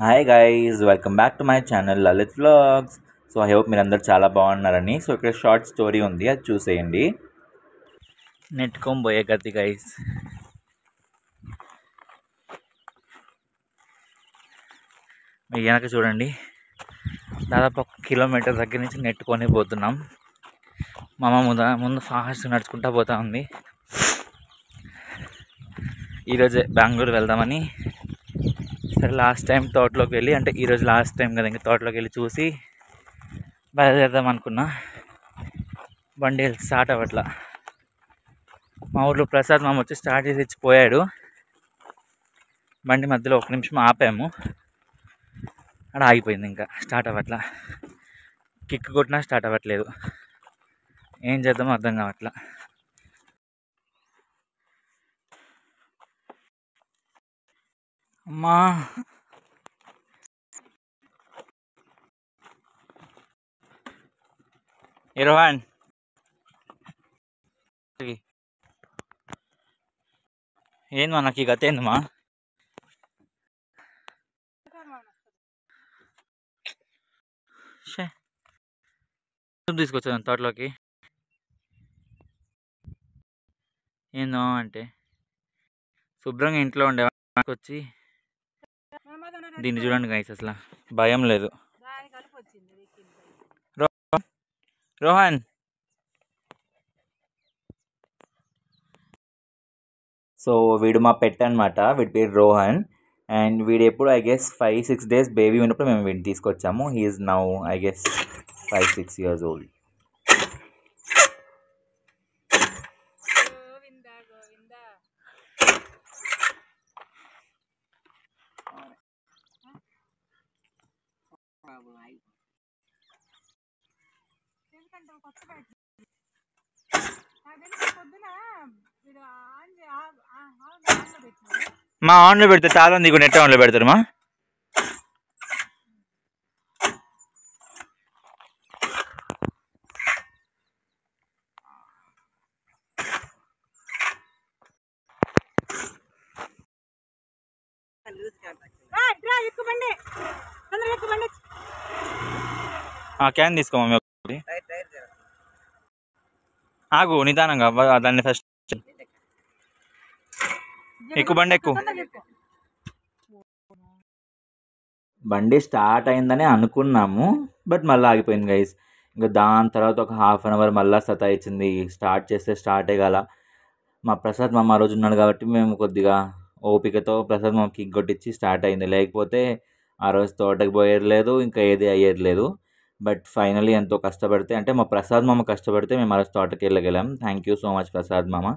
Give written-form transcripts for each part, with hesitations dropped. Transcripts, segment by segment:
Hi guys, welcome back to my channel Lalit vlogs. So I hope మీరందరూ చాలా బాగున్నారని. So ఇక్కడ షార్ట్ స్టోరీ ఉంది, అది చూసేయండి. నెట్టుకోబోయే గతి గైస్. మీ వెనక చూడండి, దాదాపు 1 కిలోమీటర్ దగ్గర నుంచి నెట్టుకొని పోతున్నాం. మా అమ్మ ముందు ఫాస్ట్ నడుచుకుంటా పోతా ఉంది. ఈరోజే బెంగళూరు వెళ్దామని, సరే లాస్ట్ టైం తోటలోకి వెళ్ళి, అంటే ఈరోజు లాస్ట్ టైం కదా, ఇంకా తోటలోకి వెళ్ళి చూసి బయలుదేరదాం అనుకున్నా. బండి స్టార్ట్ అవ్వట్లా. మా ఊర్లో ప్రసాద్ మామ వచ్చి స్టార్ట్ చేసి ఇచ్చిపోయాడు. బండి మధ్యలో 1 నిమిషం ఆపాము, అక్కడ ఆగిపోయింది. ఇంకా స్టార్ట్ అవ్వట్లా. కిక్ కొట్టినా స్టార్ట్ అవ్వట్లేదు. ఏం చేద్దామో అర్థం కావట్లా. అమ్మా, రోహన్ ఏంది నాకు ఈ గత ఏందమ్మా? తీసుకొచ్చాను తోటలోకి. ఏందో అంటే శుభ్రంగా ఇంట్లో ఉండే వచ్చి దీన్ని చూడండి గైస్, అసలు భయం లేదు. రోహన్, సో వీడు మా పెట్ అనమాట. వీడి పేరు రోహన్. అండ్ వీడు ఎప్పుడు ఐ గెస్ 5-6 days బేబీ ఉన్నప్పుడు మేము వీడిని తీసుకొచ్చాము. He is now I guess 5-6 years old. మా ఆన్లో పెడితే చాలా నీకు నెట్ ఆన్లో పెడతారు మా. క్యాన్ తీసుకో మమ్మీ ఒకటి. ఆగు నిదానంగా, దాన్ని ఫస్ట్ ఎక్కువ బండి ఎక్కువ. బండి స్టార్ట్ అయిందని అనుకున్నాము, బట్ మళ్ళీ ఆగిపోయింది గైస్. ఇంకా దాని తర్వాత ఒక 1/2 hour మళ్ళీ సతాయించింది. స్టార్ట్ చేస్తే స్టార్టే కాల. మా ప్రసాద్ మామ ఆ రోజు ఉన్నాడు కాబట్టి మేము కొద్దిగా ఓపికతో ప్రసాద్ మామ కిక్ కొట్టించి స్టార్ట్ అయింది. లేకపోతే ఆ రోజు తోటకి పోయేది లేదు, ఇంకా ఏది అయ్యేది లేదు. బట్ ఫైనలీ ఎంతో కష్టపడితే, అంటే మా ప్రసాద్ మామ కష్టపడితే మేము ఆ రోజు తోటకి వెళ్ళగలం. Thank you so much Prasad మామ.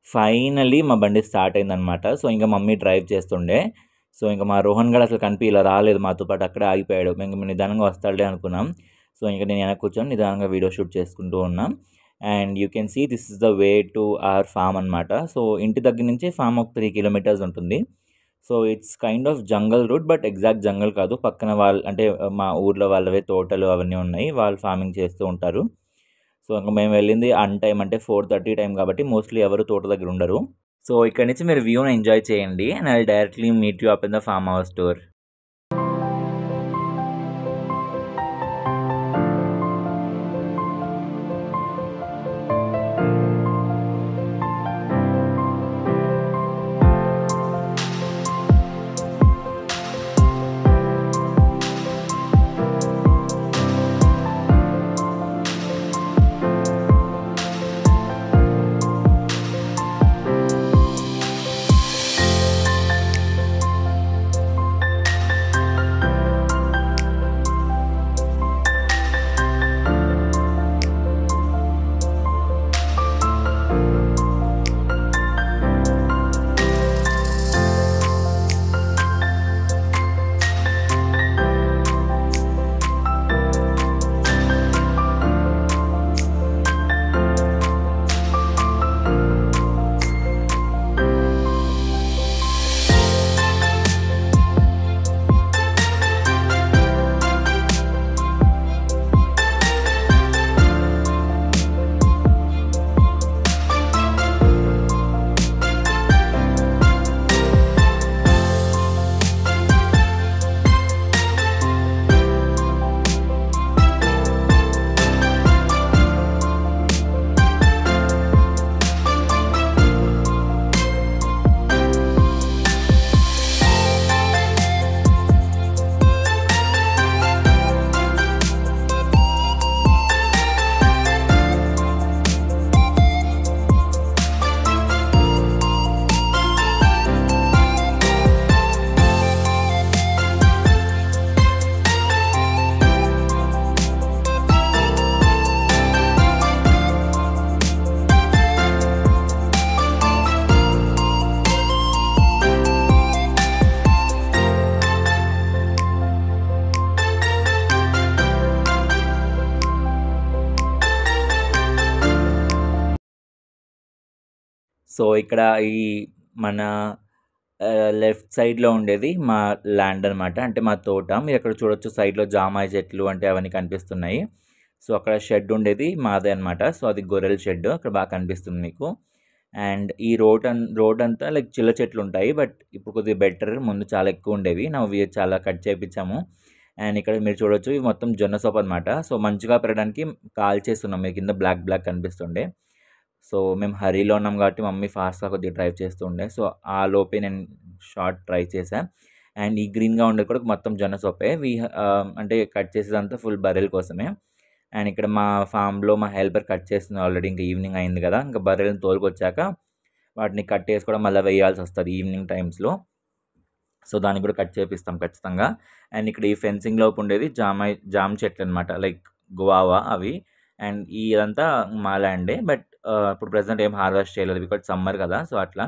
ఫైనలీ మా బండి స్టార్ట్ అయిందనమాట. సో ఇంకా మమ్మీ డ్రైవ్ చేస్తుండే. సో ఇంకా మా రోహన్ గడ్ అసలు కనిపి ఇలా రాలేదు మాతో పాటు, అక్కడే ఆగిపోయాడు. మేము నిదానంగా వస్తాడే అనుకున్నాం. సో ఇంకా నేను వెనక్కి కూర్చొని నిదానంగా వీడియో షూట్ చేసుకుంటూ ఉన్నాం. And you can see this is the way to our farm అనమాట. సో ఇంటి దగ్గర నుంచి ఫామ్ ఒక 3 kilometers ఉంటుంది. So it's kind of jungle route, but exact jungle కాదు. పక్కన వాళ్ళు, అంటే మా ఊర్లో వాళ్ళవే తోటలు అవన్నీ ఉన్నాయి, వాళ్ళు ఫార్మింగ్ చేస్తూ ఉంటారు. సో ఇంకా మేము వెళ్ళింది అన్ టైం, అంటే 4:30 టైం కాబట్టి మోస్ట్లీ ఎవరు తోట దగ్గర ఉండరు. సో ఇక్కడ నుంచి మీరు వ్యూని ఎంజాయ్ చేయండి. And I directly meet you up in the farm house tour. So ఇక్కడ ఈ మన లెఫ్ట్ సైడ్లో ఉండేది మా ల్యాండ్ అనమాట, అంటే మా తోట. మీరు అక్కడ చూడొచ్చు సైడ్లో జామాయి చెట్లు అంటే అవన్నీ కనిపిస్తున్నాయి. సో అక్కడ షెడ్ ఉండేది మాదే అనమాట. సో అది గొర్రెల షెడ్ అక్కడ బాగా కనిపిస్తుంది మీకు. అండ్ ఈ రోడ్ అంతా లైక్ చిల్ల చెట్లు ఉంటాయి, బట్ ఇప్పుడు కొద్దిగా బెటర్, ముందు చాలా ఎక్కువ ఉండేవి. ఇవి చాలా కట్ చేయించాము. అండ్ ఇక్కడ మీరు చూడొచ్చు ఇవి మొత్తం జొన్న సోప్ అనమాట. సో మంచిగా పెరగడానికి కాల్ చేస్తున్నాం, మీరు కింద బ్లాక్ కనిపిస్తుండే. సో మేము హరీలో ఉన్నాం కాబట్టి మమ్మీ ఫాస్ట్గా కొద్దిగా డ్రైవ్ చేస్తూ ఉండే. సో ఆ లోపే నేను షార్ట్ ట్రై చేశాను. అండ్ ఈ గ్రీన్గా ఉండేది కూడా మొత్తం జొన్న సోపే. అంటే కట్ చేసేదంతా ఫుల్ బర్రెల కోసమే. అండ్ ఇక్కడ మా ఫామ్లో మా హెల్పర్ కట్ చేస్తుంది ఆల్రెడీ, ఇంకా ఈవినింగ్ అయింది కదా, ఇంకా బర్రెలను తోలుకొచ్చాక వాటిని కట్ చేసుకోవడం మళ్ళీ వేయాల్సి వస్తుంది ఈవినింగ్ టైమ్స్లో. సో దానికి కూడా కట్ చేపిస్తాం ఖచ్చితంగా. అండ్ ఇక్కడ ఈ ఫెన్సింగ్ లోపు ఉండేది జామ చెట్లు అనమాట, లైక్ గువావా అవి. అండ్ ఇదంతా మా ల్యాండే, బట్ ఇప్పుడు ప్రజెంట్ ఏం హార్వెస్ట్ చేయలేదు బికాజ్ సమ్మర్ కదా, సో అట్లా.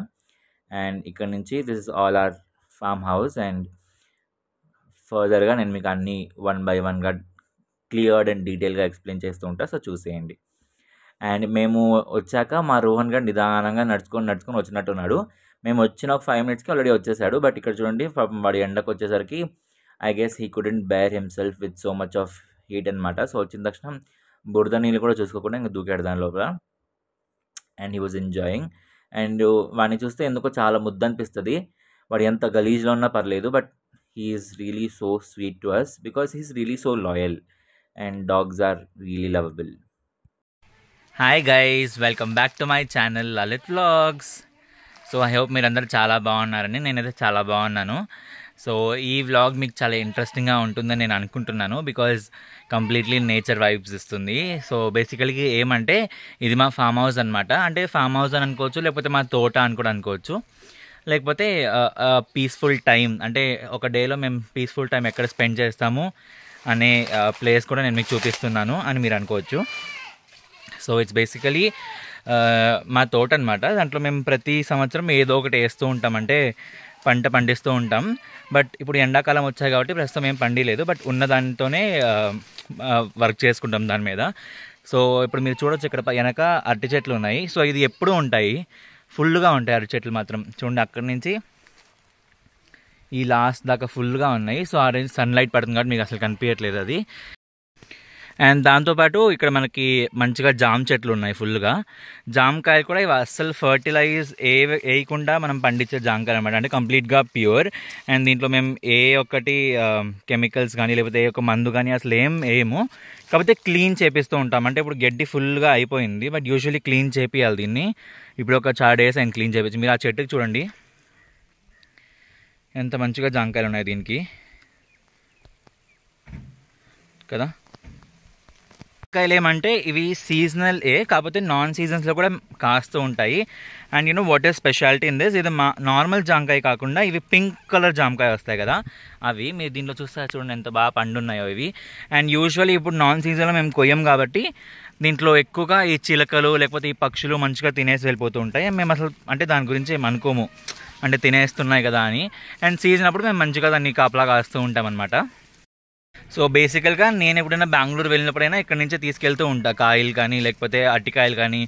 అండ్ ఇక్కడ నుంచి this is all our farm house. And ఫర్దర్గా నేను మీకు అన్నీ 1 by 1గా క్లియర్డ్ అండ్ డీటెయిల్గా ఎక్స్ప్లెయిన్ చేస్తూ ఉంటా, సో చూసేయండి. అండ్ మేము వచ్చాక మా రోహన్ గారు నిదానంగా నడుచుకొని వచ్చినట్టున్నాడు. మేము వచ్చిన ఒక 5 minutesకి ఆల్రెడీ వచ్చేసాడు. బట్ ఇక్కడ చూడండి వాడి ఎండకు వచ్చేసరికి I guess he couldn't bear himself with so much of heat అనమాట. సో వచ్చిన తక్షణం బురద నీళ్ళు కూడా చూసుకోకుండా ఇంకా దూకాడు దాని లోపల. And he was enjoying. And వాడిని చూస్తే ఎందుకో చాలా ముద్దు అనిపిస్తుంది. వాడు ఎంత గలీజ్లో ఉన్నా పర్లేదు, but he is really so sweet to us because he is really so loyal. And dogs are really lovable. Hi guys, welcome back to my channel Lalit vlogs. So I hope మీరందరూ చాలా బాగున్నారని, నేనైతే చాలా బాగున్నాను. సో ఈ vlog మీకు చాలా ఇంట్రెస్టింగ్గా ఉంటుందని నేను అనుకుంటున్నాను, బికాజ్ కంప్లీట్లీ నేచర్ వైబ్స్ ఇస్తుంది. సో బేసికల్గా ఏమంటే ఇది మా ఫామ్ హౌస్ అనమాట. అంటే ఫామ్ హౌస్ అని అనుకోవచ్చు, లేకపోతే మా తోట అని కూడా అనుకోవచ్చు, లేకపోతే పీస్ఫుల్ టైం, అంటే ఒక డేలో మేము పీస్ఫుల్ టైం ఎక్కడ స్పెండ్ చేస్తాము అనే ప్లేస్ కూడా నేను మీకు చూపిస్తున్నాను అని మీరు అనుకోవచ్చు. సో ఇట్స్ బేసికలీ మా తోట అనమాట. దాంట్లో మేము ప్రతి సంవత్సరం ఏదో ఒకటి వేస్తూ ఉంటాం, అంటే పంట పండిస్తూ ఉంటాం. బట్ ఇప్పుడు ఎండాకాలం వచ్చాయి కాబట్టి ప్రస్తుతం ఏం పండిలేదు, బట్ ఉన్న దానితోనే వర్క్ చేసుకుంటాం దాని మీద. సో ఇప్పుడు మీరు చూడొచ్చు ఇక్కడ వెనక అరటి చెట్లు ఉన్నాయి. సో ఇది ఎప్పుడూ ఉంటాయి, ఫుల్గా ఉంటాయి అరటి చెట్లు మాత్రం. చూడండి అక్కడి నుంచి ఈ లాస్ట్ దాకా ఫుల్గా ఉన్నాయి. సో ఆ రోజు సన్లైట్ పడుతుంది కాబట్టి మీకు అసలు కనిపించట్లేదు అది. అండ్ దాంతోపాటు ఇక్కడ మనకి మంచిగా జామ చెట్లు ఉన్నాయి ఫుల్గా. జామకాయలు కూడా ఇవి అస్సలు ఫర్టిలైజ్ వేయకుండా మనం పండించే జామకాయలు అనమాట, అంటే కంప్లీట్గా ప్యూర్. అండ్ దీంట్లో మేము ఏ ఒక్కటి కెమికల్స్ కానీ లేకపోతే ఏ ఒక్క మందు కానీ అసలు ఏం వేయము. కాకపోతే క్లీన్ చేపిస్తూ ఉంటాం. అంటే ఇప్పుడు గడ్డి ఫుల్గా అయిపోయింది, బట్ యూజువల్లీ క్లీన్ చేపియాలి దీన్ని. ఇప్పుడు ఒక 4 days అండ్ క్లీన్ చేపించి. మీరు ఆ చెట్టుకి చూడండి ఎంత మంచిగా జామకాయలు ఉన్నాయి దీనికి కదా. జామకాయలు ఏమంటే ఇవి సీజనల్ కాకపోతే నాన్ సీజన్స్లో కూడా కాస్తూ ఉంటాయి. And you know what is speciality in this, ఇది నార్మల్ జామకాయ కాకుండా ఇవి పింక్ కలర్ జామకాయ వస్తాయి కదా, అవి మీరు దీంట్లో చూస్తే చూడండి ఎంత బాగా పండున్నాయో ఇవి. అండ్ యూజువల్లీ ఇప్పుడు నాన్ సీజన్లో మేము కొయ్యం కాబట్టి దీంట్లో ఎక్కువగా ఈ చిలకలు లేకపోతే ఈ పక్షులు మంచిగా తినేసి వెళ్ళిపోతూ ఉంటాయి. మేము అసలు అంటే దాని గురించి ఏం అనుకోము, అంటే తినేస్తున్నాయి కదా అని. అండ్ సీజన్ అప్పుడు మేము మంచిగా దాన్ని కాపలా కాస్తూ ఉంటాం అనమాట. సో బేసికల్గా నేను ఎప్పుడైనా బెంగళూరు వెళ్ళినప్పుడైనా ఇక్కడ నుంచే తీసుకెళ్తూ ఉంటా కాయలు కానీ లేకపోతే అరటికాయలు కానీ.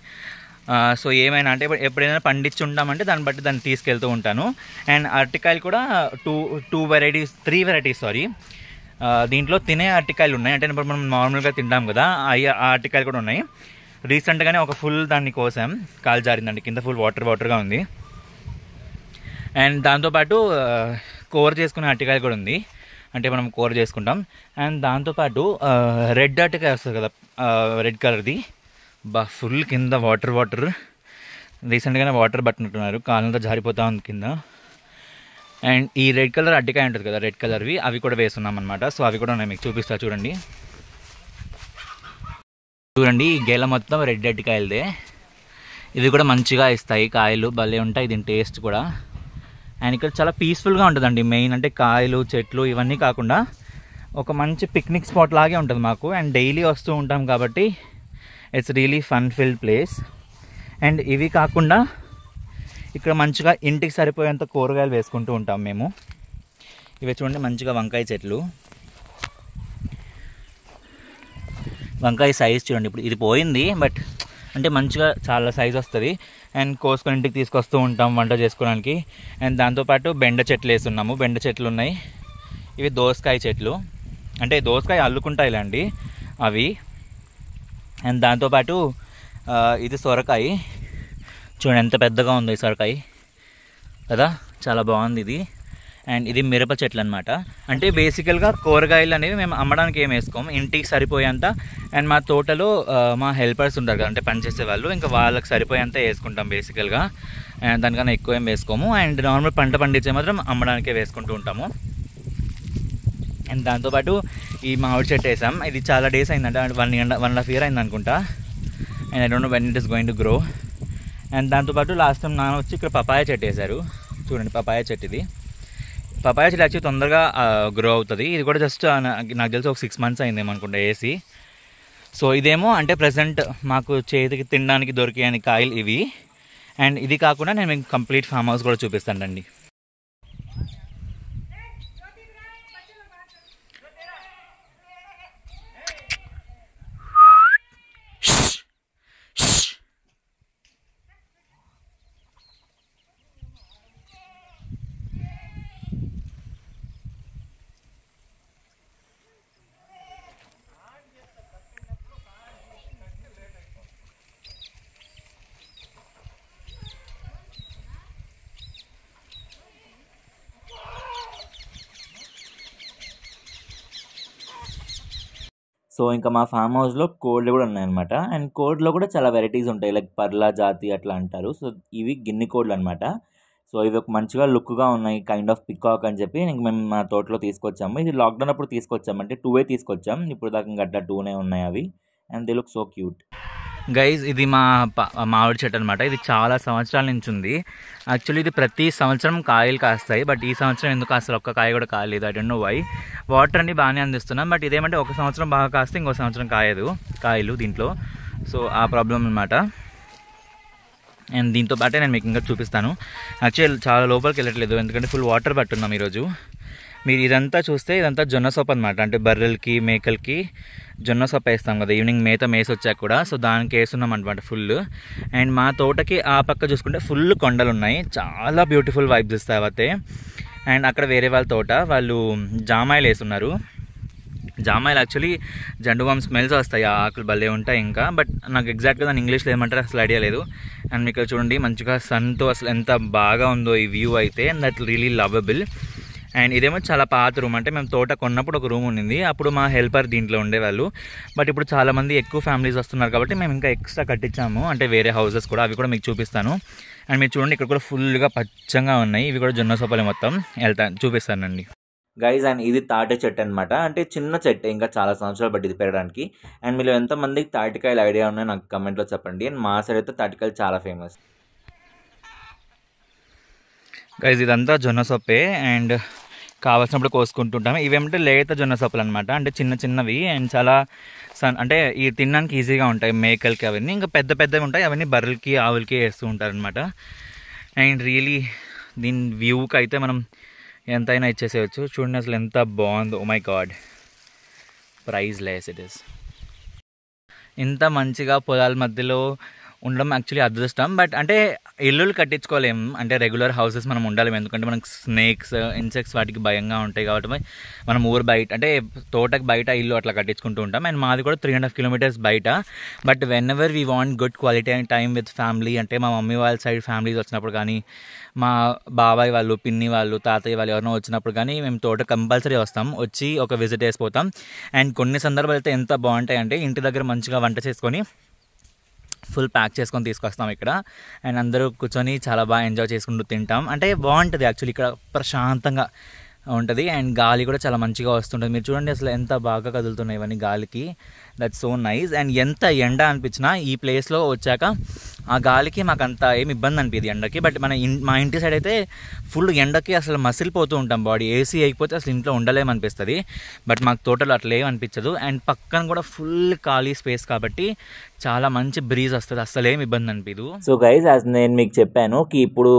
సో ఏమైనా అంటే ఎప్పుడైనా పండించి ఉంటామంటే దాన్ని బట్టి దాన్ని తీసుకెళ్తూ ఉంటాను. అండ్ అరటికాయలు కూడా 3 varieties దీంట్లో తినే అరటికాయలు ఉన్నాయి, అంటే ఇప్పుడు మనం నార్మల్గా తింటాం కదా ఆ అరటికాయలు కూడా ఉన్నాయి. రీసెంట్గానే ఒక ఫుల్ దాన్ని కోసం కాలు జారిందండి, కింద ఫుల్ వాటర్గా ఉంది. అండ్ దాంతోపాటు కూర చేసుకునే అరటికాయలు కూడా ఉంది, అంటే మనం కూర చేసుకుంటాం. అండ్ దాంతోపాటు రెడ్ అరటికాయ వస్తుంది కదా, రెడ్ కలర్ది, ఫుల్ కింద వాటర్. రీసెంట్గానే వాటర్ పట్టినట్టున్నారు, కాలంతో జారిపోతూ ఉంది కింద. అండ్ ఈ రెడ్ కలర్ అరటికాయ ఉంటుంది కదా, రెడ్ కలర్వి అవి కూడా వేస్తున్నాం అనమాట. సో అవి కూడా నేను మీకు చూపిస్తా చూడండి. ఈ గెల మొత్తం రెడ్ అరటికాయలదే. ఇవి కూడా మంచిగా ఇస్తాయి కాయలు, భలే ఉంటాయి దీని టేస్ట్ కూడా. అండ్ ఇక్కడ చాలా పీస్ఫుల్గా ఉంటుందండి. మెయిన్ అంటే కాయలు చెట్లు ఇవన్నీ కాకుండా ఒక మంచి పిక్నిక్ స్పాట్ లాగే ఉంటుంది మాకు. అండ్ డైలీ వస్తూ ఉంటాం కాబట్టి it's really fun field place. And ఇవి కాకుండా ఇక్కడ మంచిగా ఇంటికి సరిపోయేంత కూరగాయలు వేసుకుంటూ ఉంటాం మేము. ఇవి చూడండి మంచిగా వంకాయ చెట్లు, వంకాయ సైజ్ చూడండి. ఇప్పుడు ఇది పోయింది, బట్ అంటే మంచిగా చాలా సైజ్ వస్తుంది. అండ్ కోసుకొని ఇంటికి తీసుకొస్తూ ఉంటాం వంట చేసుకోవడానికి. అండ్ దాంతోపాటు బెండ చెట్లు వేస్తున్నాము. బెండ చెట్లు ఉన్నాయి. ఇవి దోసకాయ చెట్లు, అంటే దోసకాయ అల్లుకుంటాయిలండి అవి. అండ్ దాంతోపాటు ఇది సొరకాయ. చూడండి ఎంత పెద్దగా ఉందో ఈ సొరకాయ కదా, చాలా బాగుంది ఇది. అండ్ ఇది మిరప చెట్లు అనమాట. అంటే బేసికల్గా కూరగాయలు అనేవి మేము అమ్మడానికి ఏం వేసుకోము, ఇంటికి సరిపోయేంత. అండ్ మా తోటలో మా హెల్పర్స్ ఉంటారు కదా, అంటే పనిచేసే వాళ్ళు, ఇంకా వాళ్ళకి సరిపోయేంత వేసుకుంటాం బేసికల్గా. అండ్ దానికన్నా ఎక్కువ ఏం వేసుకోము. అండ్ నార్మల్ పంట పండించే మాత్రం అమ్మడానికే వేసుకుంటూ ఉంటాము. అండ్ దాంతోపాటు ఈ మామిడి చెట్టు వేసాం. ఇది చాలా డేస్ అయిందంట, 1.5 year అయింది అనుకుంటా. And I don't no when it is going to grow. And దాంతోపాటు లాస్ట్ టైం నాన్న వచ్చి ఇక్కడ పపాయ చెట్టు వేశారు. చూడండి పపాయ చెట్టు ఇది. పపాయ చెట్టు యాక్చువల్లీ తొందరగా గ్రో అవుతుంది. ఇది కూడా జస్ట్ నాకు తెలిసి ఒక 6 months అయిందేమో అనుకుంటా వేసి. సో ఇదేమో అంటే ప్రజెంట్ మాకు చేతికి తినడానికి దొరికే కాయలు ఇవి. అండ్ ఇది కాకుండా నేను మీకు కంప్లీట్ ఫామ్ హౌస్ కూడా చూపిస్తానండి. సో ఇంకా మా ఫామ్ హౌస్లో కోళ్ళు కూడా ఉన్నాయన్నమాట. అండ్ కోడ్లో కూడా చాలా వెరైటీస్ ఉంటాయి, లైక్ పర్లా జాతి అట్లా అంటారు. సో ఇవి గిన్నె కోళ్ళు అనమాట. సో ఇవి ఒక మంచిగా లుక్గా ఉన్నాయి, కైండ్ ఆఫ్ పికాక్ అని చెప్పి ఇంక మేము మా తోటలో తీసుకొచ్చాము. ఇది లాక్డౌన్ అప్పుడు తీసుకొచ్చాము, అంటే 2 తీసుకొచ్చాం. ఇప్పుడు దాకా ఇంకా అట్లా 2 ఉన్నాయి అవి. And they look so cute. Guys ఇది మా మామిడి చెట్టు అనమాట. ఇది చాలా సంవత్సరాల నుంచి ఉంది. యాక్చువల్లీ ఇది ప్రతి సంవత్సరం కాయలు కాస్తాయి, బట్ ఈ సంవత్సరం ఎందుకు అసలు ఒక్క కాయ కూడా కాయలేదు. I don't know why. Water అన్ని బాగానే అందిస్తున్నాం, బట్ ఇదేమంటే ఒక సంవత్సరం బాగా కాస్తే ఇంకో సంవత్సరం కాయలు దీంట్లో. సో ఆ ప్రాబ్లం అనమాట. అండ్ దీంతో పాటే నేను మీకు ఇంకా చూపిస్తాను. యాక్చువల్లీ చాలా లోపలికి వెళ్ళట్లేదు, ఎందుకంటే ఫుల్ వాటర్ పట్టున్నాం ఈరోజు. మీరు ఇదంతా చూస్తే ఇదంతా జొన్న సొప్ప అనమాట. అంటే బర్రెలకి మేకలకి జొన్న సొప్ప వేస్తాం కదా ఈవినింగ్ మేత మేసి వచ్చాక కూడా. సో దానికి వేస్తున్నాం అనమాట ఫుల్. అండ్ మా తోటకి ఆ పక్క చూసుకుంటే ఫుల్ కొండలు ఉన్నాయి, చాలా బ్యూటిఫుల్ వైబ్స్ ఇస్తాయి అవతే. అండ్ అక్కడ వేరే వాళ్ళ తోట వాళ్ళు జామాయిలు వేస్తున్నారు. జామాయిలు యాక్చువల్లీ జండుబామ్ స్మెల్స్ వస్తాయి, ఆ ఆకులు భలే ఉంటాయి ఇంకా. బట్ నాకు ఎగ్జాక్ట్గా దాని ఇంగ్లీష్లో ఏమంటారు అసలు ఐడియా లేదు. అండ్ మీకు చూడండి మంచిగా సన్తో అసలు ఎంత బాగా ఉందో ఈ వ్యూ అయితే. And that really lovable. And ఇదేమో చాలా పాత రూమ్. అంటే మేము తోట కొన్నప్పుడు ఒక రూమ్ ఉండింది, అప్పుడు మా హెల్పర్ దీంట్లో ఉండేవాళ్ళు. బట్ ఇప్పుడు చాలామంది ఎక్కువ ఫ్యామిలీస్ వస్తున్నారు కాబట్టి మేము ఇంకా ఎక్స్ట్రా కట్టించాము, అంటే వేరే హౌసెస్ కూడా. అవి కూడా మీకు చూపిస్తాను. అండ్ మీరు చూడండి ఇక్కడ కూడా ఫుల్గా పచ్చంగా ఉన్నాయి. ఇవి కూడా జొన్న సొప్పలే మొత్తం. చూపిస్తానండి గైజ్. అండ్ ఇది తాటి చెట్టు అనమాట. అంటే చిన్న చెట్టు, ఇంకా చాలా సంవత్సరాలు పట్టింది పెరగడానికి. అండ్ మీరు ఎంతమందికి తాటికాయలు ఐడియా ఉన్నాయో నాకు కమెంట్లో చెప్పండి. అండ్ మా సైడ్ అయితే తాటికాయలు చాలా ఫేమస్. గైజ్ ఇదంతా జొన్న సొప్పే. అండ్ కావాల్సినప్పుడు కోసుకుంటుంటాము. ఇవేమంటే లేత జొన్న సొప్పలు అనమాట, అంటే చిన్న చిన్నవి. అండ్ చాలా అంటే ఈ తినడానికి ఈజీగా ఉంటాయి మేకలకి అవన్నీ. ఇంకా పెద్ద పెద్దవి ఉంటాయి, అవన్నీ బర్రెలకి ఆవులకి వేస్తూ ఉంటారనమాట. అండ్ రియలీ దీని వ్యూకి అయితే మనం ఎంతైనా ఇచ్చేసేయచ్చు. చూడండి అసలు ఎంత బాగుందో. Oh my god, priceless it is. ఇంత మంచిగా పొలాల మధ్యలో ఉండడం యాక్చువల్లీ అదృష్టం. బట్ అంటే ఇల్లులు కట్టించుకోలేము, అంటే రెగ్యులర్ హౌసెస్ మనం ఉండాలి. ఎందుకంటే మనకు స్నేక్స్ ఇన్సెక్ట్స్ వాటికి భయంగా ఉంటాయి కాబట్టి మనం ఊరు బయట అంటే తోటకి బయట ఇల్లు అట్లా కట్టించుకుంటూ ఉంటాం. అండ్ మాది కూడా 3.5 kilometers బయట. But when ever we want good quality and time with family, అంటే మా మమ్మీ వాళ్ళ సైడ్ ఫ్యామిలీస్ వచ్చినప్పుడు కానీ, మా బాబాయ్ వాళ్ళు పిన్ని వాళ్ళు తాతయ్య వాళ్ళు ఎవరైనా వచ్చినప్పుడు కానీ మేము తోట కంపల్సరీ వస్తాం, వచ్చి ఒక విజిట్ వేసిపోతాం. అండ్ కొన్ని సందర్భాలు అయితే ఎంత బాగుంటాయి అంటే ఇంటి దగ్గర మంచిగా వంట చేసుకొని ఫుల్ ప్యాక్ చేసుకొని తీసుకొస్తాం ఇక్కడ. అండ్ అందరూ కూర్చొని చాలా బాగా ఎంజాయ్ చేసుకుంటూ తింటాం. అంటే బాగుంటుంది యాక్చువల్లీ, ఇక్కడ ప్రశాంతంగా ఉంటుంది. అండ్ గాలి కూడా చాలా మంచిగా వస్తుంటుంది. మీరు చూడండి అసలు ఎంత బాగా కదులుతున్నాయి ఇవన్నీ గాలికి. That's so nice. అండ్ ఎంత ఎండ అనిపించినా ఈ ప్లేస్లో వచ్చాక ఆ గాలికి మాకు అంత ఏమి ఇబ్బంది అనిపించింది ఎండకి. బట్ మా ఇంటి సైడ్ అయితే ఫుల్ ఎండకి అసలు మసిలిపోతూ ఉంటాం బాడీ. ఏసీ అయిపోతే అసలు ఇంట్లో ఉండలేమనిపిస్తుంది. బట్ మాకు తోటలో అట్లా ఏమనిపించదు. అండ్ పక్కన కూడా ఫుల్ ఖాళీ స్పేస్ కాబట్టి చాలా మంచి బ్రీజ్ వస్తుంది, అసలు ఏమి ఇబ్బంది అనిపించదు. సో గైజ్ యాజ్ నేను మీకు చెప్పాను కి ఇప్పుడు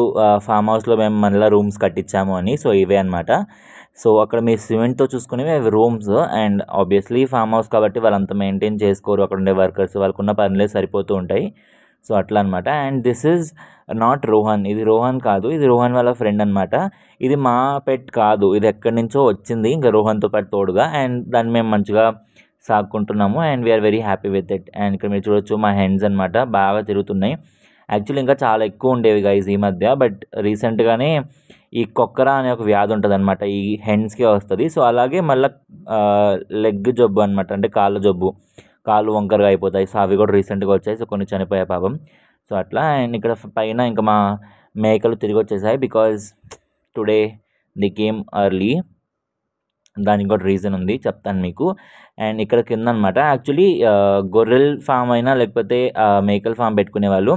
ఫామ్ హౌస్లో మేము మళ్ళీ రూమ్స్ కట్టించాము అని. సో ఇవే అనమాట. సో అక్కడ మీరు సిమెంట్తో చూసుకునేవి అవి rooms. And obviously farm house కాబట్టి వాళ్ళంతా మెయింటైన్ చేసుకోరు, అక్కడ ఉండే వర్కర్స్ వాళ్ళకున్న పనులే సరిపోతూ ఉంటాయి. సో అట్లా అనమాట. And this is not Rohan, ఇది రోహన్ కాదు, ఇది రోహన్ వాళ్ళ ఫ్రెండ్ అనమాట. ఇది మా పెట్ కాదు, ఇది ఎక్కడి నుంచో వచ్చింది ఇంకా రోహన్తో పాటు తోడుగా. అండ్ దాన్ని మేము మంచిగా సాగుకుంటున్నాము and we are very happy with it. And ఇక్కడ మీరు చూడొచ్చు మా హెన్స్ అనమాట, బాగా తిరుగుతున్నాయి. యాక్చువల్లీ ఇంకా చాలా ఎక్కువ ఉండేవి గైజ్ ఈ మధ్య. బట్ రీసెంట్గానే ఈ కొక్కరా అనే ఒక వ్యాధి ఉంటుంది అనమాట, ఈ హెన్స్కే వస్తుంది. సో అలాగే మళ్ళీ లెగ్ జబ్బు అనమాట, అంటే కాళ్ళ జబ్బు, కాళ్ళు వంకరగా అయిపోతాయి. సో అవి కూడా రీసెంట్గా వచ్చాయి. సో కొన్ని చనిపోయాయి పాపం. సో అట్లా. అండ్ ఇక్కడ పైన ఇంకా మా మేకలు తిరిగి వచ్చేసాయి because today the came early. దానికి కూడా రీజన్ ఉంది, చెప్తాను మీకు. అండ్ ఇక్కడ కింద అనమాట యాక్చువల్లీ గొర్రెల్ ఫామ్ అయినా లేకపోతే మేకల ఫామ్ పెట్టుకునే వాళ్ళు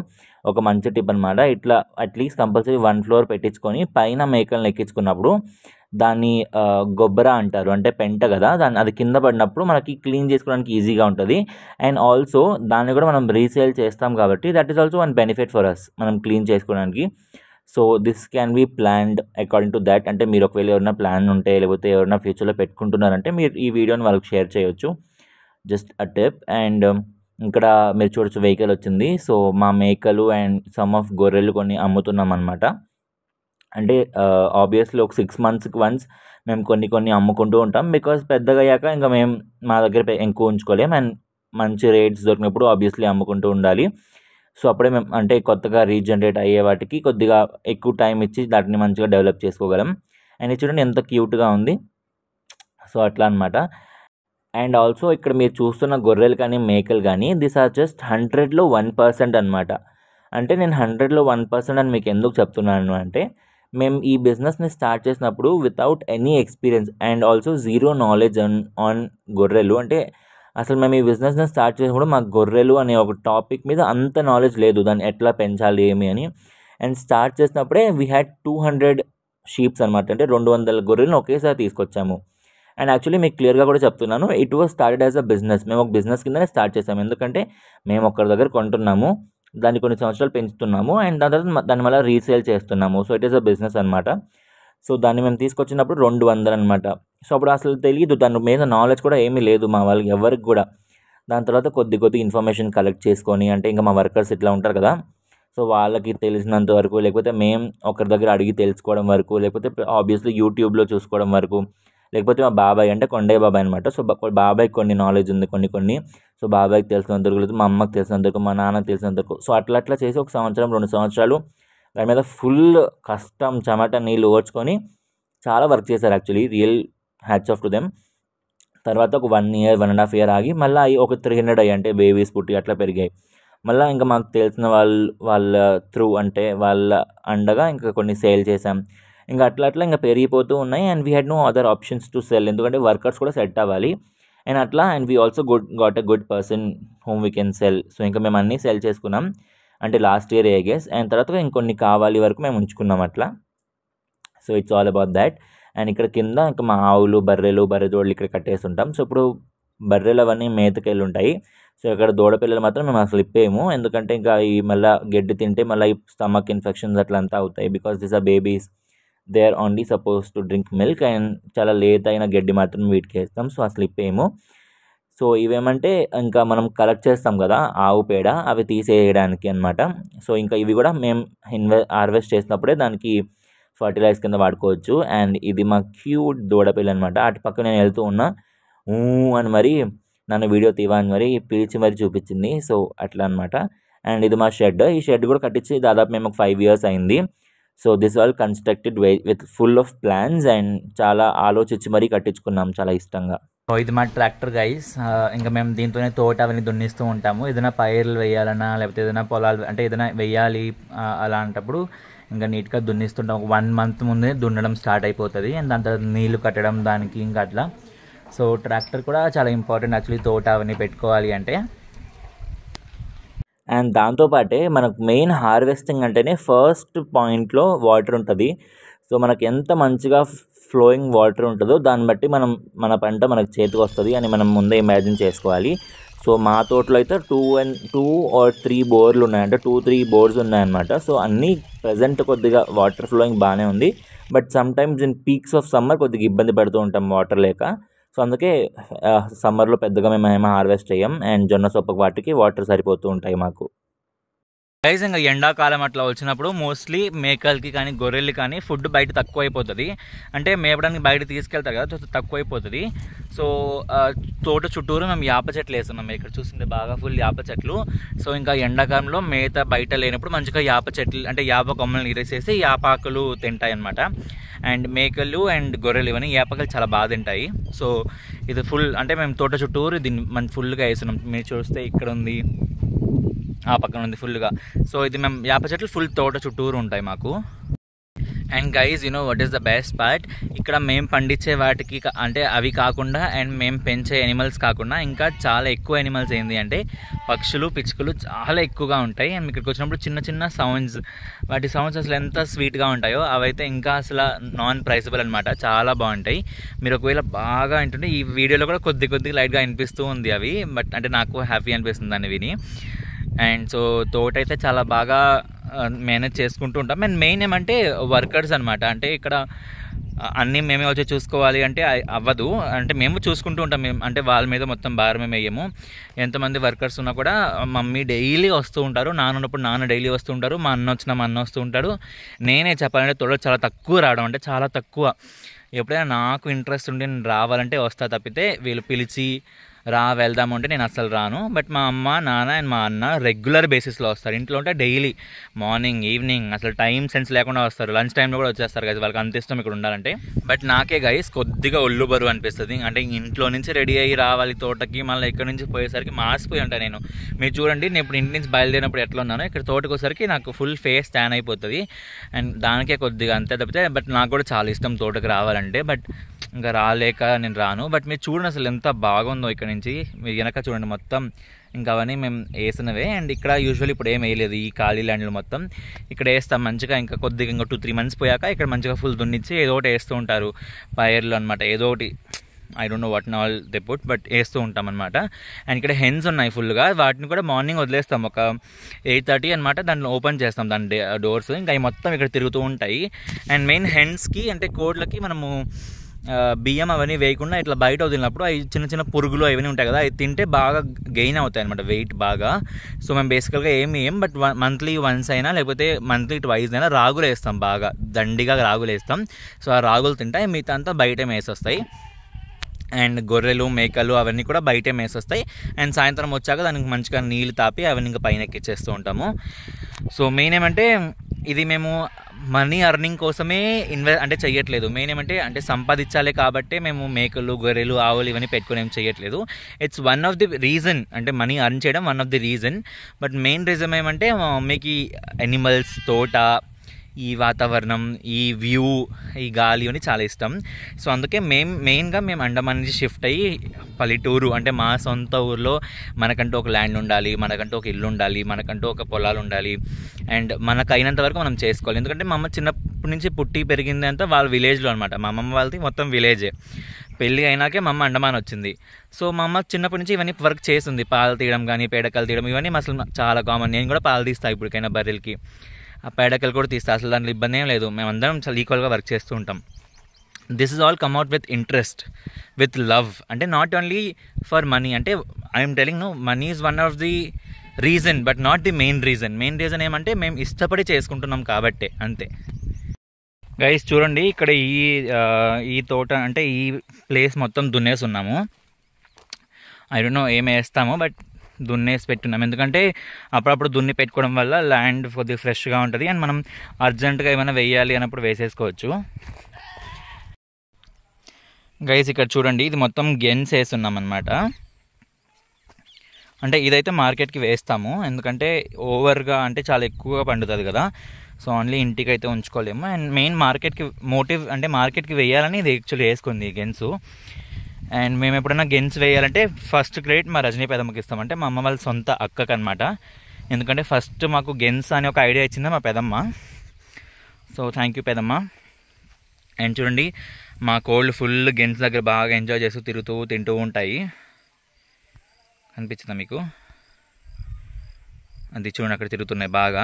ఒక మంచి టిప్ అనమాట. ఇట్లా అట్లీస్ట్ కంపల్సరీ 1 ఫ్లోర్ పెట్టించుకొని పైన మేకలను ఎక్కించుకున్నప్పుడు దాన్ని గొబ్బరా అంటారు, అంటే పెంట కదా, అది కింద పడినప్పుడు మనకి క్లీన్ చేసుకోవడానికి ఈజీగా ఉంటుంది. అండ్ ఆల్సో దాన్ని కూడా మనం రీసేల్ చేస్తాం కాబట్టి that is also one benefit for us, మనం క్లీన్ చేసుకోవడానికి. So this can be planned according to that. అంటే మీరు ఒకవేళ ఎవరైనా ప్లాన్ ఉంటే లేకపోతే ఎవరైనా ఫ్యూచర్లో పెట్టుకుంటున్నారంటే మీరు ఈ వీడియోని వాళ్ళకి షేర్ చేయొచ్చు, జస్ట్ అ టిప్. అండ్ ఇక్కడ మీరు చూడొచ్చు వెహికల్ వచ్చింది. సో మా మేకలు అండ్ సమ్ ఆఫ్ గొర్రెలు కొన్ని అమ్ముతున్నాం అనమాట. అంటే ఆబ్వియస్లీ ఒక 6 monthsకి వన్స్ మేము కొన్ని అమ్ముకుంటూ ఉంటాం. బికాజ్ పెద్దగా అయ్యాక ఇంకా మేము మా దగ్గర ఎక్కువ ఉంచుకోలేం. అండ్ మంచి రేట్స్ దొరికినప్పుడు ఆబ్వియస్లీ అమ్ముకుంటూ ఉండాలి. సో అప్పుడే మేము అంటే కొత్తగా రీజనరేట్ అయ్యే వాటికి కొద్దిగా ఎక్కువ టైం ఇచ్చి వాటిని మంచిగా డెవలప్ చేసుకోగలం. అండ్ చూడండి ఎంత క్యూట్గా ఉంది. సో అట్లా అనమాట. అండ్ ఆల్సో ఇక్కడ మీరు చూస్తున్న గొర్రెలు కానీ మేకలు కానీ దిస్ ఆర్ జస్ట్ 100లో 1% అనమాట. అంటే నేను 100లో 1% అని మీకు ఎందుకు చెప్తున్నాను అంటే, మేము ఈ బిజినెస్ని స్టార్ట్ చేసినప్పుడు without any experience and also zero knowledge on గొర్రెలు. అంటే అసలు మేము ఈ బిజినెస్ని స్టార్ట్ చేసినప్పుడు మాకు గొర్రెలు అనే ఒక టాపిక్ మీద అంత నాలెడ్జ్ లేదు, దాన్ని ఎట్లా పెంచాలి ఏమి అని. అండ్ స్టార్ట్ చేసినప్పుడే వీ హ్యాడ్ 200 షీప్స్ అనమాట, అంటే 200 గొర్రెలను ఒకేసారి తీసుకొచ్చాము. అండ్ యాక్చువల్లీ మీకు క్లియర్గా కూడా చెప్తున్నాను, it was started as a business. మేము ఒక బిజినెస్ కిందనే స్టార్ట్ చేసాము. ఎందుకంటే మేము ఒకరి దగ్గర కొంటున్నాము, దాన్ని కొన్ని సంవత్సరాలు పెంచుతున్నాము అండ్ దాని తర్వాత దాన్ని మళ్ళీ రీసేల్ చేస్తున్నాము. So it is a business అనమాట. సో దాన్ని మేము తీసుకొచ్చినప్పుడు 200 అనమాట. సో అప్పుడు అసలు తెలియదు, దాని మీద నాలెడ్జ్ కూడా ఏమీ లేదు మా వాళ్ళకి ఎవరికి కూడా. దాని తర్వాత కొద్ది ఇన్ఫర్మేషన్ కలెక్ట్ చేసుకొని, అంటే ఇంకా మా వర్కర్స్ ఇట్లా ఉంటారు కదా, సో వాళ్ళకి తెలిసినంత వరకు, లేకపోతే మేము ఒకరి దగ్గర అడిగి తెలుసుకోవడం వరకు, లేకపోతే ఆబ్వియస్లీ యూట్యూబ్లో చూసుకోవడం వరకు, లేకపోతే మా బాబాయ్ అంటే కొండయ్య బాబాయ్ అనమాట. సో బాబాయ్కి కొన్ని నాలెడ్జ్ ఉంది, కొన్ని. సో బాబాయ్కి తెలిసినంత వరకు, లేదు మా అమ్మకి తెలిసినంత వరకు, మా నాన్నకి తెలిసినంత వరకు. సో అట్లా చేసి ఒక సంవత్సరం 2 సంవత్సరాలు దాని మీద ఫుల్ కష్టం చెమట నీళ్ళు ఓడ్చుకొని చాలా వర్క్ చేశారు. Actually real hats off to them. తర్వాత ఒక 1 year 1.5 year ఆగి మళ్ళీ ఒక 300 అయ్యి, అంటే బేబీస్ పుట్టి అట్లా పెరిగాయి. మళ్ళీ ఇంకా మాకు తెలిసిన వాళ్ళ త్రూ, అంటే వాళ్ళ అండగా ఇంకా కొన్ని సేల్ చేసాం. ఇంకా అట్లా ఇంకా పెరిగిపోతూ ఉన్నాయి. And we had no other options to sell, ఎందుకంటే వర్కర్స్ కూడా సెట్ అవ్వాలి. అండ్ అట్లా and we also got a good person whom we can sell. So ఇంకా మేము అన్నీ సెల్ చేసుకున్నాం, అంటే last year I guess. And తర్వాత ఇంకొన్ని కావాలి వరకు మేము ఉంచుకున్నాం అట్లా. So it's all about that. And ఇక్కడ కింద ఇంకా మా ఆవులు, బర్రె దూడలు ఇక్కడ కట్టేసి ఉంటాం. సో ఇప్పుడు బర్రెలు అవన్నీ మేతకెళ్ళి ఉంటాయి. సో ఇక్కడ దూడపిల్లలు మాత్రం మేము అసలు ఇప్పేయము, ఎందుకంటే ఇంకా ఈ మళ్ళీ గడ్డి తింటే మళ్ళీ ఈ స్టమక్ ఇన్ఫెక్షన్స్ అట్లంతా అవుతాయి. Because this are babies, they are only suppose to drink milk. And చాలా లేట్ అయిన గడ్డి మాత్రం వీటికి వేస్తాం. సో అసలు ఇప్పేయము. సో ఇవేమంటే ఇంకా మనం కలెక్ట్ చేస్తాం కదా ఆవు పేడ, అవి తీసేయడానికి అనమాట. సో ఇంకా ఇవి కూడా మేము హార్వెస్ట్ చేసినప్పుడే దానికి ఫర్టిలైజర్ కింద వాడుకోవచ్చు. అండ్ ఇది మా క్యూట్ దూడపిల్ల అనమాట. అటు పక్క నేను వెళ్తూ ఉన్నా అని మరి నన్ను వీడియో తీవా అని మరి పిలిచి మరి చూపించింది. సో అట్లా అనమాట. అండ్ ఇది మా షెడ్. ఈ షెడ్ కూడా కట్టించి దాదాపు మేము 5 years అయింది. So this all constructed with full of plans and చాలా ఆలోచించి మరీ కట్టించుకున్నాం చాలా ఇష్టంగా. సో ఇది మా ట్రాక్టర్ గైస్. ఇంకా మేము దీంతోనే తోట అవన్నీ దున్నిస్తూ ఉంటాము. ఏదైనా పైర్లు వేయాలన్నా లేకపోతే ఏదైనా పొలాలు అంటే ఏదైనా వేయాలి అలాంటప్పుడు ఇంకా నీట్గా దున్నిస్తుంటాం. ఒక 1 month ముందే దున్నడం స్టార్ట్ అయిపోతుంది. అండ్ దాని తర్వాత నీళ్లు కట్టడం దానికి ఇంకా అట్లా. సో ట్రాక్టర్ కూడా చాలా ఇంపార్టెంట్ యాక్చువల్లీ తోట అవన్నీ పెట్టుకోవాలి అంటే. అండ్ దాంతోపాటే మనకు మెయిన్ హార్వెస్టింగ్ అంటేనే ఫస్ట్ పాయింట్లో వాటర్ ఉంటుంది. సో మనకి ఎంత మంచిగా ఫ్లోయింగ్ వాటర్ ఉంటుందో దాన్ని బట్టి మన పంట మనకు చేతికి వస్తుంది అని మనం ముందే ఇమాజిన్ చేసుకోవాలి. సో మా తోటలో అయితే 2 or 3 బోర్లు ఉన్నాయంటే 2-3 బోర్స్ ఉన్నాయన్నమాట. సో అన్నీ ప్రజెంట్ కొద్దిగా వాటర్ ఫ్లోయింగ్ బాగానే ఉంది. But sometimes in peaks of summer కొద్దిగా ఇబ్బంది పడుతూ ఉంటాం వాటర్ లేక. సో అందుకే సమ్మర్లో పెద్దగా మేము హార్వెస్ట్ చేయం. అండ్ జొన్న సొప్ప వాటికి వాటర్ సరిపోతూ ఉంటాయి మాకు. గైస్ ఇంకా ఎండాకాలం అట్లా వచ్చినప్పుడు మోస్ట్లీ మేకలకి కానీ గొర్రెలు కానీ ఫుడ్ బయట తక్కువ అయిపోతుంది. అంటే మేపడానికి బయట తీసుకెళ్తారు కదా, తక్కువ అయిపోతుంది. సో తోట చుట్టూరు మేము యాప చెట్లు వేస్తున్నాం. ఇక్కడ చూస్తుంటే బాగా ఫుల్ యాప చెట్లు. సో ఇంకా ఎండాకాలంలో మేత బయట లేనప్పుడు మంచిగా యాప చెట్లు అంటే యాప కొమ్మలను ఇరేసేసి యాపాకులు తింటాయి అన్నమాట. అండ్ మేకలు అండ్ గొర్రెలు ఇవన్నీ యాపకలు చాలా బాగా తింటాయి. సో ఇది ఫుల్ అంటే మేము తోట చుట్టూరు దీన్ని మనం ఫుల్గా వేస్తున్నాం. మీరు చూస్తే ఇక్కడ ఉంది, ఆ పక్కన ఉంది ఫుల్గా. సో ఇది మేము యాప చెట్లు ఫుల్ తోట చుట్టూరు ఉంటాయి మాకు. And guys what is the best part, ఇక్కడ మేము పండించే వాటికి అంటే అవి కాకుండా అండ్ మేము పెంచే యానిమల్స్ కాకుండా ఇంకా చాలా ఎక్కువ యానిమల్స్ ఏంటి అంటే పక్షులు, పిచ్చుకలు చాలా ఎక్కువగా ఉంటాయి. అండ్ ఇక్కడికి వచ్చినప్పుడు చిన్న చిన్న సౌండ్స్, వాటి సౌండ్స్ అసలు ఎంత స్వీట్గా ఉంటాయో అవైతే ఇంకా అసలు నాన్ ప్రైజబుల్ అనమాట, చాలా బాగుంటాయి. మీరు ఒకవేళ బాగా వింటుంటే ఈ వీడియోలో కూడా కొద్దిగా లైట్గా అనిపిస్తూ ఉంది అవి, బట్ అంటే నాకు హ్యాపీ అనిపిస్తుంది అని విని. అండ్ సో తోట అయితే చాలా బాగా మేనేజ్ చేసుకుంటూ ఉంటాం. అండ్ మెయిన్ ఏమంటే వర్కర్స్ అనమాట. అంటే ఇక్కడ అన్నీ మేమే వచ్చి చూసుకోవాలి అంటే అవ్వదు. అంటే మేము చూసుకుంటూ ఉంటాం. మేము అంటే వాళ్ళ మీద మొత్తం భారం మేము వేయము. ఎంతమంది వర్కర్స్ ఉన్నా కూడా మమ్మీ డైలీ వస్తూ ఉంటారు, నాన్న ఉన్నప్పుడు నాన్న డైలీ వస్తూ ఉంటారు, మా అన్న వచ్చినా మా అన్న వస్తూ ఉంటాడు. నేనే చెప్పాలంటే తోట చాలా తక్కువ రావడం, అంటే చాలా తక్కువ. ఎప్పుడైనా నాకు ఇంట్రెస్ట్ ఉండి నేను రావాలంటే వస్తా తప్పితే వీళ్ళు పిలిచి వెళ్దాము అంటే నేను అస్సలు రాను. బట్ మా అమ్మ, నాన్న అండ్ మా అన్న రెగ్యులర్ బేసిస్లో వస్తారు. ఇంట్లో ఉంటే డైలీ మార్నింగ్, ఈవినింగ్ అసలు టైం సెన్స్ లేకుండా వస్తారు. లంచ్ టైంలో కూడా వచ్చేస్తారు కదా, వాళ్ళకి అంత ఇష్టం ఇక్కడ ఉండాలంటే. బట్ నాకే గైస్ కొద్దిగా ఒళ్ళు బరువు అనిపిస్తుంది. అంటే ఇంట్లో నుంచి రెడీ అయ్యి రావాలి తోటకి, మళ్ళీ ఇక్కడ నుంచి పోయేసరికి మాసిపోయి ఉంటాను నేను. మీరు చూడండి, నేను ఇప్పుడు ఇంటి నుంచి బయలుదేరినప్పుడు ఎట్లా ఉన్నానో ఇక్కడ తోటకు వచ్చేసరికి నాకు ఫుల్ ఫేస్ ట్యాన్ అయిపోతుంది. అండ్ దానికే కొద్దిగా అంతే తప్పితే, బట్ నాకు కూడా చాలా ఇష్టం తోటకి రావాలంటే. బట్ ఇంకా రాలేక నేను రాను. బట్ మీరు చూడండి అసలు ఎంత బాగుందో ఇక్కడ నుంచి. మీరు వెనక చూడండి మొత్తం ఇంకా అవన్నీ మేము వేసినవే. అండ్ ఇక్కడ యూజువల్లీ ఇప్పుడు ఏం వేయలేదు, ఈ ఖాళీ ల్యాండ్లు మొత్తం ఇక్కడ వేస్తాం మంచిగా. ఇంకా కొద్దిగా ఇంకా 2-3 months పోయాక ఇక్కడ మంచిగా ఫుల్ దున్నిచ్చి ఏదో ఒకటి వేస్తూ ఉంటారు, పైర్లు అనమాట. ఏదో ఒకటి I don't know what all they put, but వేస్తూ ఉంటాం అనమాట. అండ్ ఇక్కడ హెన్స్ ఉన్నాయి ఫుల్గా, వాటిని కూడా మార్నింగ్ వదిలేస్తాం ఒక 8:30 అనమాట. దాంట్లో ఓపెన్ చేస్తాం దాని డోర్స్. ఇంకా అవి మొత్తం ఇక్కడ తిరుగుతూ ఉంటాయి. అండ్ మెయిన్ హెన్స్కి అంటే కోడ్లకి మనము బియ్యం అవన్నీ వేయకుండా ఇట్లా బయట వదిలినప్పుడు అవి చిన్న చిన్న పురుగులు అవన్నీ ఉంటాయి కదా, అవి తింటే బాగా గెయిన్ అవుతాయి అనమాట, వెయిట్ బాగా. సో మేము బేసికల్గా బట్ మంత్లీ వన్స్ అయినా లేకపోతే మంత్లీ ట్వైస్ అయినా రాగులు వేస్తాం, బాగా దండిగా రాగులు వేస్తాం. సో ఆ రాగులు తింటాయి, మిగతా అంతా బయట మేసొస్తాయి. అండ్ గొర్రెలు, మేకలు అవన్నీ కూడా బయటే మేసొస్తాయి. అండ్ సాయంత్రం వచ్చాక దానికి మంచిగా నీళ్ళు తాపి అవన్నీ ఇంకా పైన ఎక్కిచ్చేస్తూ ఉంటాము. సో మెయిన్ ఏమంటే ఇది మేము మనీ అర్నింగ్ కోసమే అంటే చెయ్యట్లేదు. మెయిన్ ఏమంటే అంటే సంపాదించాలి కాబట్టే మేము మేకలు, గొర్రెలు, ఆవులు ఇవన్నీ పెట్టుకుని ఏం చెయ్యట్లేదు. It's one of the reason, అంటే మనీ అర్న్ చేయడం one of the reason. But main reason ఏమంటే మా మమ్మీకి యానిమల్స్, తోట, ఈ వాతావరణం, ఈ వ్యూ, ఈ గాలి అని చాలా ఇష్టం. సో అందుకే మెయిన్గా మేము అండమాన్ నుంచి షిఫ్ట్ అయ్యి పల్లెటూరు అంటే మా సొంత ఊర్లో మనకంటూ ఒక ల్యాండ్ ఉండాలి, మనకంటూ ఒక ఇల్లు ఉండాలి, మనకంటూ ఒక పొలాలు ఉండాలి. అండ్ మనకు అయినంత వరకు మనం చేసుకోవాలి. ఎందుకంటే మా అమ్మ చిన్నప్పటి నుంచి పుట్టి పెరిగింది అంతా వాళ్ళ విలేజ్లో అనమాట. మా అమ్మమ్మ వాళ్ళది మొత్తం విలేజే. పెళ్ళి అయినాకే మా అమ్మ అండమాన్ వచ్చింది. సో మా అమ్మ చిన్నప్పటి నుంచి ఇవన్నీ వర్క్ చేస్తుంది, పాలు తీయడం కానీ పేడకలు తీయడం ఇవన్నీ అసలు చాలా కామన్. నేను కూడా పాలు తీస్తాను ఇప్పటికైనా బర్రెలకి, ఆ పేడకలు కూడా తీస్తా, అసలు దాంట్లో ఇబ్బంది ఏం లేదు. మేమందరం చాలా ఈక్వల్గా వర్క్ చేస్తూ ఉంటాం. This is all come out with interest, with love. అంటే నాట్ ఓన్లీ ఫర్ మనీ, అంటే I'm telling money is one of the reason but not the main reason. Main reason ఏమంటే మేము ఇష్టపడి చేసుకుంటున్నాం కాబట్టే, అంతే. గైస్ చూడండి, ఇక్కడ ఈ తోట అంటే ఈ ప్లేస్ మొత్తం దున్నేసి ఉన్నాము. ఐ డోంట్ నో ఏమి వేస్తామో, బట్ దున్నేసి పెట్టున్నాం. ఎందుకంటే అప్పుడప్పుడు దున్ని పెట్టుకోవడం వల్ల ల్యాండ్ కొద్దిగా ఫ్రెష్గా ఉంటుంది. అండ్ మనం అర్జెంటుగా ఏమైనా వేయాలి అన్నప్పుడు వేసేసుకోవచ్చు. గైస్ ఇక్కడ చూడండి, ఇది మొత్తం గెన్స్ వేస్తున్నాం అనమాట. అంటే ఇదైతే మార్కెట్కి వేస్తాము, ఎందుకంటే ఓవర్గా అంటే చాలా ఎక్కువగా పండుతుంది కదా. సో ఓన్లీ ఇంటికి అయితే ఉంచుకోలేము. అండ్ మెయిన్ మార్కెట్కి మోటివ్ అంటే మార్కెట్కి వేయాలని ఇది యాక్చువల్లీ వేసుకుంది గెన్స్. అండ్ మేము ఎప్పుడైనా గెన్స్ వేయాలంటే ఫస్ట్ క్రెడిట్ మా రజనీ పెదమ్మకి ఇస్తామంటే మా అమ్మ వాళ్ళ సొంత అక్కకు అనమాట. ఎందుకంటే ఫస్ట్ మాకు గెన్స్ అని ఒక ఐడియా ఇచ్చింది మా పెదమ్మ. సో థ్యాంక్ యూ పెదమ్మ. అండ్ చూడండి మా కోళ్ళు ఫుల్ గెన్స్ దగ్గర బాగా ఎంజాయ్ చేస్తూ తిరుగుతూ తింటూ ఉంటాయి. అనిపించిందా మీకు? అది చూడండి అక్కడ తిరుగుతున్నాయి బాగా.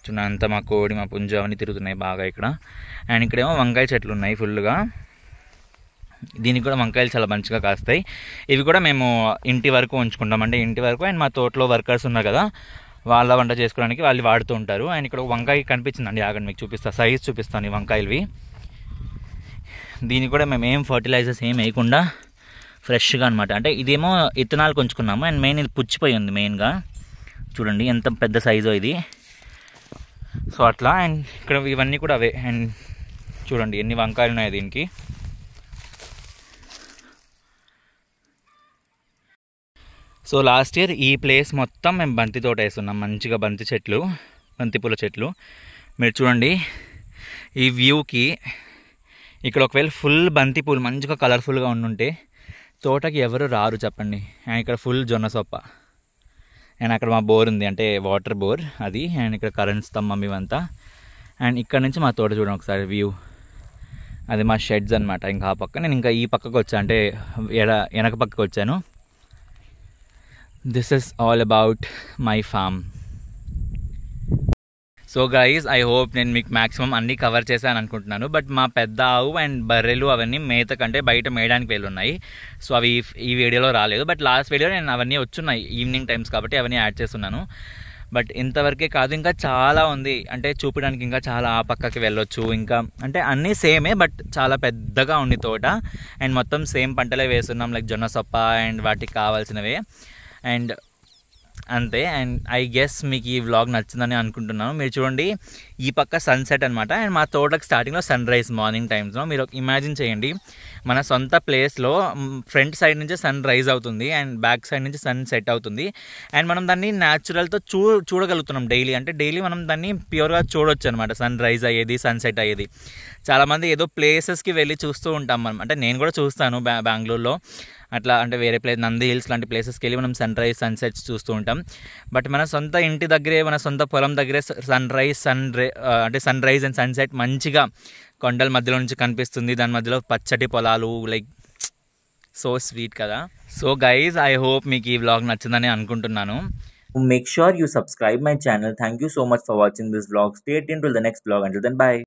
చూడండి అంతా మా కోడి మా పుంజ అవన్నీ తిరుగుతున్నాయి బాగా ఇక్కడ. అండ్ ఇక్కడేమో వంకాయ చెట్లు ఉన్నాయి ఫుల్గా. దీనికి కూడా వంకాయలు చాలా మంచిగా కాస్తాయి. ఇవి కూడా మేము ఇంటి వరకు ఉంచుకుంటాం, అంటే ఇంటి వరకు. అండ్ మా తోటలో వర్కర్స్ ఉన్నారు కదా, వాళ్ళ వంట చేసుకోవడానికి వాళ్ళు వాడుతూ ఉంటారు. అండ్ ఇక్కడ ఒక వంకాయ కనిపించిందండి, ఆగండి మీకు చూపిస్తాను, సైజ్ చూపిస్తాను ఈ వంకాయలవి. దీనికి కూడా మేము ఏం ఫర్టిలైజర్స్ ఏం వేయకుండా ఫ్రెష్గా అనమాట. అంటే ఇదేమో ఇత్తనాలు కొంచుకున్నాము. అండ్ మెయిన్ ఇది పుచ్చిపోయి ఉంది మెయిన్గా. చూడండి ఎంత పెద్ద సైజు ఇది. సో అట్లా. అండ్ ఇక్కడ ఇవన్నీ కూడా అవే. అండ్ చూడండి ఎన్ని వంకాయలు ఉన్నాయి దీనికి. సో లాస్ట్ ఇయర్ ఈ ప్లేస్ మొత్తం మేము బంతి తోట వేస్తున్నాం, మంచిగా బంతి చెట్లు, బంతి పూల చెట్లు. మీరు చూడండి ఈ వ్యూకి ఇక్కడ ఒకవేళ ఫుల్ బంతి పూలు మంచిగా కలర్ఫుల్గా ఉండుంటే తోటకి ఎవరు రారు చెప్పండి. అండ్ ఇక్కడ ఫుల్ జొన్న సొప్ప. అండ్ అక్కడ మా బోర్ ఉంది, అంటే వాటర్ బోర్ అది. అండ్ ఇక్కడ కరెంట్ స్తంభం ఇవంతా. అండ్ ఇక్కడ నుంచి మా తోట చూడండి ఒకసారి వ్యూ. అది మా షెడ్స్ అనమాట. ఇంకా ఆ పక్క నేను ఇంకా ఈ పక్కకు వచ్చాను, అంటే వెనక పక్కకు వచ్చాను. This is all about my farm. So guys I hope నేను మీకు మ్యాక్సిమం అన్నీ కవర్ చేశాను అనుకుంటున్నాను. బట్ మా పెద్ద ఆవు అండ్ బర్రెలు అవన్నీ మేత కంటే బయట మేయడానికి వెళ్ళి ఉన్నాయి. సో అవి ఈ వీడియోలో రాలేదు. బట్ లాస్ట్ వీడియో నేను అవన్నీ వచ్చున్నాయి ఈవినింగ్ టైమ్స్ కాబట్టి అవన్నీ యాడ్ చేస్తున్నాను. బట్ ఇంతవరకే కాదు, ఇంకా చాలా ఉంది. అంటే చూపించడానికి ఇంకా చాలా ఆ పక్కకి వెళ్ళొచ్చు. ఇంకా అంటే అన్నీ సేమే, బట్ చాలా పెద్దగా ఉంది తోట. అండ్ మొత్తం సేమ్ పంటలే వేస్తున్నాం, లైక్ జొన్న సొప్ప అండ్ వాటికి కావాల్సినవే. అండ్ అంతే. అండ్ ఐ గెస్ మీకు ఈ వ్లాగ్ నచ్చిందని అనుకుంటున్నాను. మీరు చూడండి ఈ పక్క సన్సెట్ అనమాట. అండ్ మా తోటకి స్టార్టింగ్లో సన్ రైజ్ మార్నింగ్ టైమ్స్లో. మీరు ఇమాజిన్ చేయండి, మన సొంత ప్లేస్లో ఫ్రంట్ సైడ్ నుంచి సన్ రైజ్ అవుతుంది అండ్ బ్యాక్ సైడ్ నుంచి సన్ సెట్ అవుతుంది. అండ్ మనం దాన్ని న్యాచురల్తో చూడగలుగుతున్నాం డైలీ. అంటే డైలీ మనం దాన్ని ప్యూర్గా చూడొచ్చు అనమాట, సన్ రైజ్ అయ్యేది, సన్ సెట్ అయ్యేది. చాలామంది ఏదో ప్లేసెస్కి వెళ్ళి చూస్తూ ఉంటాం మనం. అంటే నేను కూడా చూస్తాను బెంగళూరులో అట్లా, అంటే వేరే ప్లేస్ నంది హిల్స్ లాంటి ప్లేసెస్కి వెళ్ళి మనం సన్ రైజ్ సన్సెట్స్ చూస్తూ ఉంటాం. బట్ మన సొంత ఇంటి దగ్గరే, మన సొంత పొలం దగ్గరే అంటే సన్ రైజ్ అండ్ సన్సెట్ మంచిగా కొండల మధ్యలో నుంచి కనిపిస్తుంది. దాని మధ్యలో పచ్చటి పొలాలు, లైక్ సో స్వీట్ కదా. సో గైజ్ ఐ హోప్ మీకు ఈ వ్లాగ్ నచ్చిందని అనుకుంటున్నాను. Make sure you subscribe my channel. Thank you so much for watching this vlog. Stay tuned till the next vlog. Until then, bye.